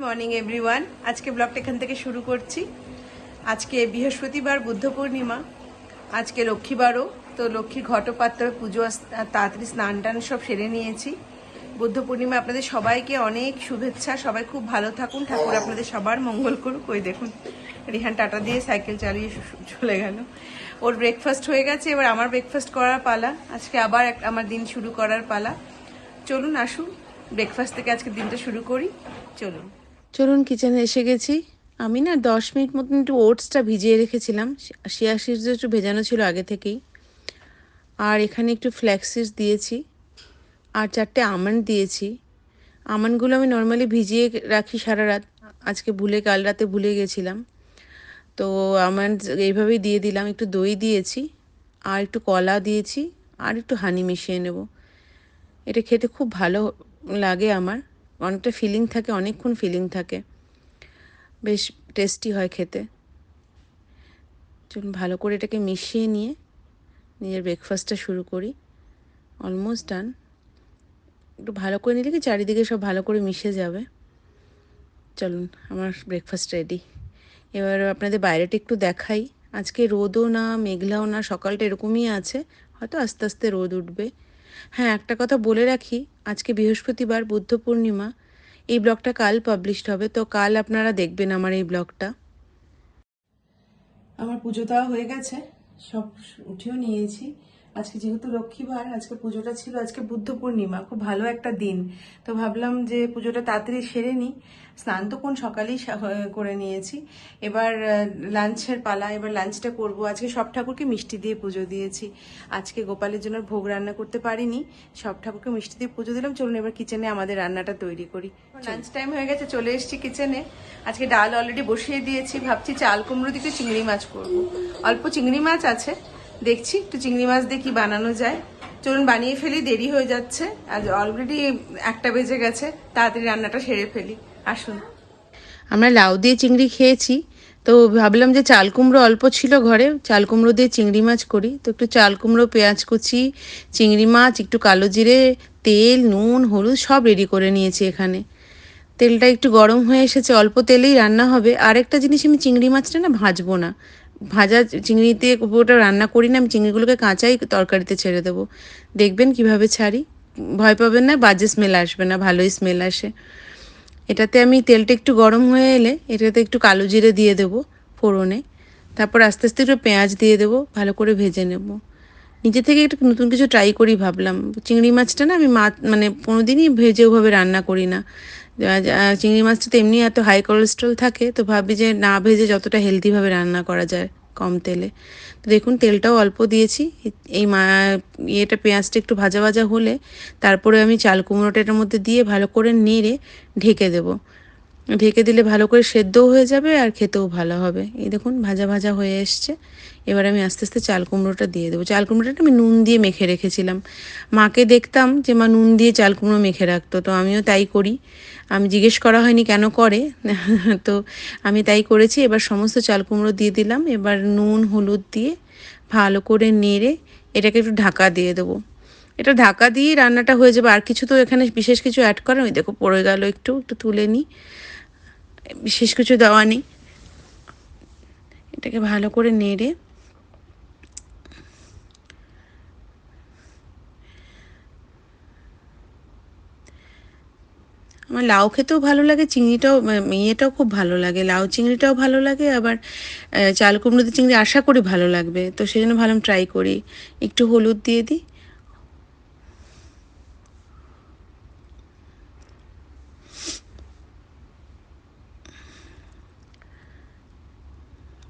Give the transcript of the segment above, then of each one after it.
Morning everyone. আজকে ব্লগটা এখান থেকে শুরু করছি। আজকে বৃহস্পতিবার, বুদ্ধ পূর্ণিমা, আজকে লক্ষ্মীবারও। তো লক্ষ্মীর ঘটপাত্র পুজো তাড়াতাড়ি স্নান টান সব সেরে নিয়েছি। বুদ্ধ পূর্ণিমা আপনাদের সবাইকে অনেক শুভেচ্ছা। সবাই খুব ভালো থাকুন, ঠাকুর আপনাদের সবার মঙ্গল করুক। ওই দেখুন রিহান টাটা দিয়ে সাইকেল চালিয়ে চলে গেল। ওর ব্রেকফাস্ট হয়ে গেছে, এবার আমার ব্রেকফাস্ট করার পালা। আজকে আবার আমার দিন শুরু করার পালা। চলুন আসুন, ব্রেকফাস্ট থেকে আজকে দিনটা শুরু করি। চলুন কিচেনে এসে গেছি। আমি না 10 মিনিট মতন একটু ওটসটা ভিজিয়ে রেখেছিলাম। শিয়া সিডস একটু ভেজানো ছিল আগে থেকেই। আর এখানে একটু ফ্ল্যাক্স সিডস দিয়েছি, আর 4টে আমন্ড দিয়েছি। আমন্ডগুলো আমি নর্মালি ভিজিয়ে রাখি সারা রাত। আজকে কাল রাতে ভুলে গেছিলাম, তো আমন্ড এইভাবেই দিয়ে দিলাম। একটু দই দিয়েছি, আর একটু কলা দিয়েছি, আর একটু হানি মিশিয়ে নেব। এটা খেতে খুব ভালো লাগে আমার। অনেকটা ফিলিং থাকে, অনেকক্ষণ ফিলিং থাকে, বেশ টেস্টি হয় খেতে। চলুন ভালো করে এটাকে মিশিয়ে নিয়ে নিজের ব্রেকফাস্টটা শুরু করি। Almost done. একটু ভালো করে নিলে কি চারিদিকে সব ভালো করে মিশে যাবে। চলুন, আমার ব্রেকফাস্ট রেডি। এবার আপনাদের বাইরেটা একটু দেখাই। আজকে রোদও না, মেঘলাও না, সকালটা এরকমই আছে। হয়তো আস্তে আস্তে রোদ উঠবে। হ্যাঁ, একটা কথা বলে রাখি, আজকে বৃহস্পতিবার, বুদ্ধ পূর্ণিমা। এই ব্লগটা কাল পাবলিশড হবে, তো কাল আপনারা দেখবেন আমার এই ব্লগটা। আমার পুজো দেওয়া হয়ে গেছে, সব উঠেও নিয়েছি। আজকে যেহেতু লক্ষ্মীবার, আজকে পুজোটা ছিল। আজকে বুদ্ধ পূর্ণিমা, খুব ভালো একটা দিন। তো ভাবলাম যে পুজোটা তাড়াতাড়ি সেরে নিই। স্নান তো সকালেই করে নিয়েছি। এবার লাঞ্চের পালা। এবার লাঞ্চটা করব। আজকে সব ঠাকুরকে মিষ্টি দিয়ে পুজো দিয়েছি। আজকে গোপালের জন্য ভোগ রান্না করতে পারিনি, সব ঠাকুরকে মিষ্টি দিয়ে পুজো দিলাম। চলুন এবার কিচেনে আমাদের রান্নাটা তৈরি করি। লাঞ্চ টাইম হয়ে গেছে, চলে এসেছি কিচেনে। আজকে ডাল অলরেডি বসিয়ে দিয়েছি। ভাবছি চাল কুমড়ো দিয়ে চিংড়ি মাছ করব। অল্প চিংড়ি মাছ আছে, দেখছি একটু চিংড়ি মাছ দিয়ে কি বানানো যায়। চলুন বানিয়ে ফেলি, দেরি হয়ে যাচ্ছে। আজ অলরেডি 1টা বেজে গেছে, তাড়াতাড়ি রান্নাটা সেরে ফেলি। আসুন। আমরা লাউ দিয়ে চিংড়ি খেয়েছি, তো ভাবলাম যে চাল কুমড়ো অল্প ছিল ঘরে, চাল কুমড়ো দিয়ে চিংড়ি মাছ করি। তো একটু চাল কুমড়ো, পেঁয়াজ কুচি, চিংড়ি মাছ, একটু কালো জিরে, তেল, নুন, হলুদ সব রেডি করে নিয়েছি এখানে। তেলটা একটু গরম হয়ে এসেছে, অল্প তেলেই রান্না হবে। আরেকটা জিনিস, আমি চিংড়ি মাছটা না ভাজবো না। ভাজা চিংড়িতে ওটা রান্না করি না, আমি চিংড়িগুলোকে কাঁচাই তরকারিতে ছেড়ে দেবো। দেখবেন কিভাবে ছাড়ি, ভয় পাবেন না, বাজে স্মেল আসবে না, ভালোই স্মেল আসে। এটাতে আমি তেলটা একটু গরম হয়ে এলে এটাতে একটু কালো জিরে দিয়ে দেবো ফোড়নে। তারপর আস্তে আস্তে একটু পেঁয়াজ দিয়ে দেবো, ভালো করে ভেজে নেব। নিজে থেকে একটু নতুন কিছু ট্রাই করি ভাবলাম। চিংড়ি মাছটা না আমি মানে কোনোদিনই ভেজে ওভাবে রান্না করি না। চিংড়ি মাছটা তো এমনি এত হাই কোলেস্ট্রল থাকে, তো ভাবি যে না ভেজে যতটা হেলদিভাবে রান্না করা যায় কম তেলে। তো দেখুন তেলটাও অল্প দিয়েছি। এই পেঁয়াজটা একটু ভাজা ভাজা হলে তারপরে আমি চাল কুমড়োটা এটার মধ্যে দিয়ে ভালো করে নেড়ে ঢেকে দেবো। ঢেকে দিলে ভালো করে সেদ্ধও হয়ে যাবে আর খেতেও ভালো হবে। এই দেখুন ভাজা ভাজা হয়ে এসছে। এবার আমি আস্তে আস্তে চাল কুমড়োটা দিয়ে দেবো। চাল কুমড়োটা আমি নুন দিয়ে মেখে রেখেছিলাম। মাকে দেখতাম যে মা নুন দিয়ে চাল কুমড়ো মেখে রাখতো, তো আমিও তাই করি। আমি জিজ্ঞেস করা হয়নি কেন করে, তো আমি তাই করেছি। এবার সমস্ত চাল কুমড়ো দিয়ে দিলাম। এবার নুন হলুদ দিয়ে ভালো করে নেড়ে এটাকে একটু ঢাকা দিয়ে দেবো। এটা ঢাকা দিয়ে রান্নাটা হয়ে যাবে। আর কিছু তো এখানে বিশেষ কিছু অ্যাড করেন, ওই দেখো পড়ে গেল, একটু একটু তুলে নিই। বিশেষ কিছু দেওয়া নেই। এটাকে ভালো করে নেড়ে আমার লাউ খেতেও ভালো লাগে, চিংড়িটাও ইয়েটাও খুব ভালো লাগে, লাউ চিংড়িটাও ভালো লাগে। আবার চাল কুমড়োতে চিংড়ি আশা করি ভালো লাগবে, তো সেই জন্য ভাবলাম ট্রাই করি। একটু হলুদ দিয়ে দিই।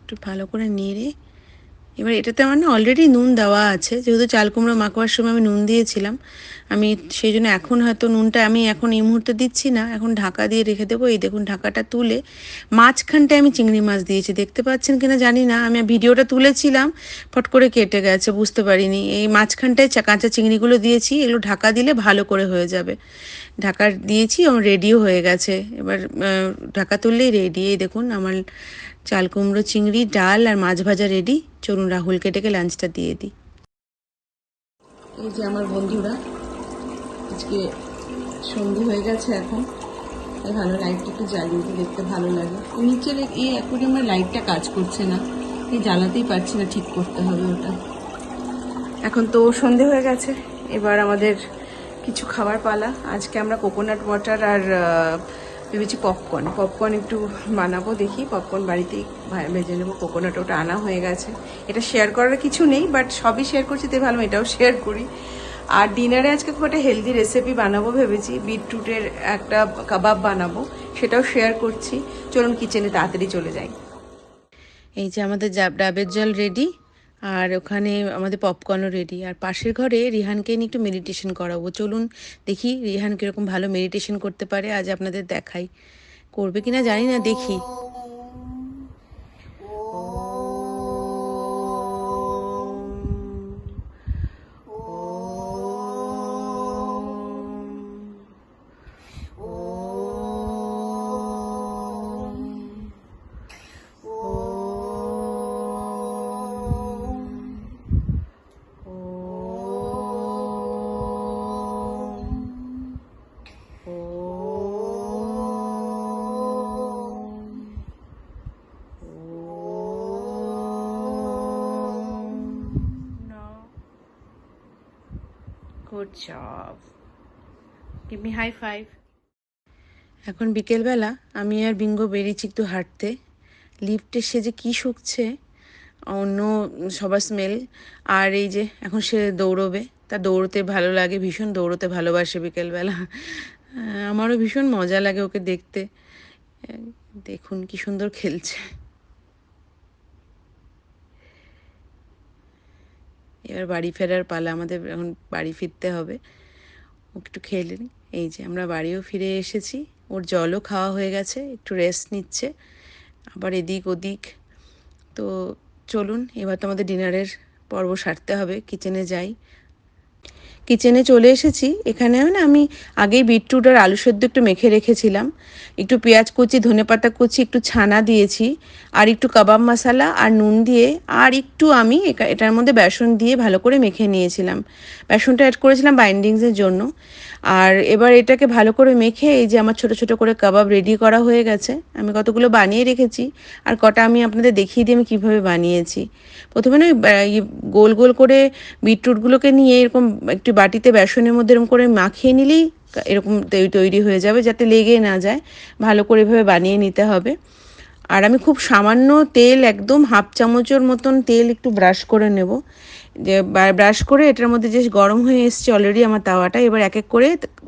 একটু ভালো করে নেড়ে এবার এটাতে আমার না অলরেডি নুন দেওয়া আছে, যেহেতু চাল কুমড়ো মাখবার সময় আমি নুন দিয়েছিলাম। আমি সেই জন্য এখন হয়তো নুনটা আমি এখন এই মুহূর্তে দিচ্ছি না, এখন ঢাকা দিয়ে রেখে দেবো। এই দেখুন ঢাকাটা তুলে মাঝখানটায় আমি চিংড়ি মাছ দিয়েছি, দেখতে পাচ্ছেন কিনা জানি না। আমি ভিডিওটা তুলেছিলাম, ফট করে কেটে গেছে, বুঝতে পারিনি। এই মাঝখানটায় কাঁচা চিংড়িগুলো দিয়েছি, এগুলো ঢাকা দিলে ভালো করে হয়ে যাবে। ঢাকা দিয়েছি, আমার রেডিও হয়ে গেছে। এবার ঢাকা তুললেই রেডি। এই দেখুন আমার চাল কুমড়ো, চিংড়ি, ডাল আর মাছ ভাজা রেডি। চলুন রাহুলকে ডেকে লাঞ্চটা দিয়ে দিই। এই যে আমার বন্ধুরা, আজকে সন্ধে হয়ে গেছে এখন। তাই ভালো লাইটটা একটু জ্বালিয়ে দিই, দেখতে ভালো লাগে। নিচের এই অ্যাকোয়ারিয়ামের লাইটটা কাজ করছে না, এই জ্বালাতেই পারছি না, ঠিক করতে হবে ওটা। এখন তো সন্ধে হয়ে গেছে, এবার আমাদের কিছু খাবার পালা। আজকে আমরা কোকোনাট ওয়াটার আর ভেবেছি পপকর্ন একটু বানাবো, দেখি পপকর্ন বাড়িতেই ভেজে নেবো। কোকোনাট ওটা আনা হয়ে গেছে, এটা শেয়ার করার কিছু নেই, বাট সবই শেয়ার করছি তাই ভালো এটাও শেয়ার করি। আর ডিনারে আজকে খুব একটা হেলদি রেসিপি বানাবো ভেবেছি, বিটরুটের একটা কাবাব বানাবো, সেটাও শেয়ার করছি। চলুন কিচেনে তাড়াতাড়ি চলে যাই। এই যে আমাদের ডাবের জল রেডি, আর ওখানে আমাদের পপকর্নও রেডি। আর পাশের ঘরে রিহানকে নিয়ে একটু মেডিটেশন করাবো। চলুন দেখি রিহান কীরকম ভালো মেডিটেশন করতে পারে, আজ আপনাদের দেখাই। করবে কিনা জানি না, দেখি। Good job. Give me high five. এখন বিকেলবেলা আমি আর বিঙ্গো বেরিয়েছি একটু হাঁটতে। লিফটে সে যে কী শুকছে, অন্য সবার স্মেল। আর এই যে এখন সে দৌড়বে, তার দৌড়তে ভালো লাগে, ভীষণ দৌড়তে ভালোবাসে বিকেলবেলা। আমারও ভীষণ মজা লাগে ওকে দেখতে। দেখুন কি সুন্দর খেলছে। এবার বাড়ি ফেরার পালা, আমাদের এখন বাড়ি ফিরতে হবে। ও একটু খেলে নি। এই যে আমরা বাড়িও ফিরে এসেছি, ওর জলও খাওয়া হয়ে গেছে, একটু রেস্ট নিচ্ছে, আবার এদিক ওদিক। তো চলুন এবার তো আমাদের ডিনারের পর্ব সারতে হবে, কিচেনে যাই। কিচেনে চলে এসেছি। এখানে আমি আগেই বিটরুট আর আলু সেদ্ধ একটু মেখে রেখেছিলাম, একটু পেঁয়াজ কুচি, ধনেপাতা কুচি, একটু ছানা দিয়েছি, আর একটু কাবাব মশলা আর নুন দিয়ে, আর একটু আমি এটার মধ্যে বেসন দিয়ে ভালো করে মেখে নিয়েছিলাম। বেসনটা অ্যাড করেছিলাম বাইন্ডিংসের জন্য। আর এবার এটাকে ভালো করে মেখে এই যে আমার ছোট ছোট করে কাবাব রেডি করা হয়ে গেছে। আমি কতগুলো বানিয়ে রেখেছি, আর কটা আমি আপনাদের দেখিয়ে দিই আমি কীভাবে বানিয়েছি। প্রথমে না গোল গোল করে বিটরুটগুলোকে নিয়ে এরকম একটু বাটিতে বেসনের মধ্যে এরকম করে মাখিয়ে নিলেই এরকম তৈরি হয়ে যাবে, যাতে লেগে না যায়। ভালো করে এভাবে বানিয়ে নিতে হবে। আর আমি খুব সামান্য তেল, একদম হাফ চামচের মতন তেল একটু ব্রাশ করে নেব। যে ব্রাশ করে এটার মধ্যে যে গরম হয়ে এসছে অলরেডি আমার তাওয়াটা, এবার এক এক করে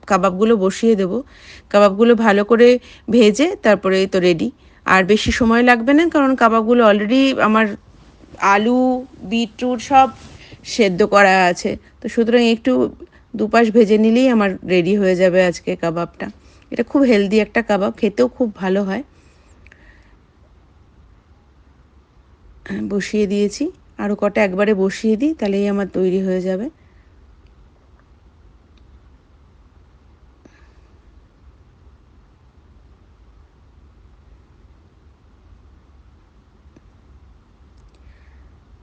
কাবাবগুলো বসিয়ে দেব। কাবাবগুলো ভালো করে ভেজে তারপরে তো রেডি। আর বেশি সময় লাগবে না, কারণ কাবাবগুলো অলরেডি আমার আলু বিটরুট সব সেদ্ধ করা আছে। তো সুতরাং একটু দুপাশ ভেজে নিলেই আমার রেডি হয়ে যাবে আজকে কাবাবটা। এটা খুব হেলদি একটা কাবাব, খেতেও খুব ভালো হয়। বসিয়ে দিয়েছি, আরও কটা একবারে বসিয়ে দিই, তাহলেই আমার তৈরি হয়ে যাবে।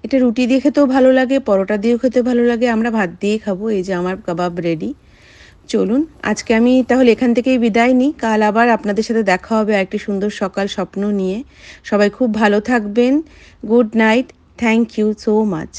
এটা রুটি দিয়ে খেতেও ভালো লাগে, পরোটা দিয়েও খেতে ভালো লাগে, আমরা ভাত দিয়েই খাবো। এই যে আমার কাবাব রেডি। চলুন আজকে আমি তাহলে এখান থেকেই বিদায় নিই। কাল আবার আপনাদের সাথে দেখা হবে একটি সুন্দর সকাল স্বপ্ন নিয়ে। সবাই খুব ভালো থাকবেন। Good night. Thank you so much.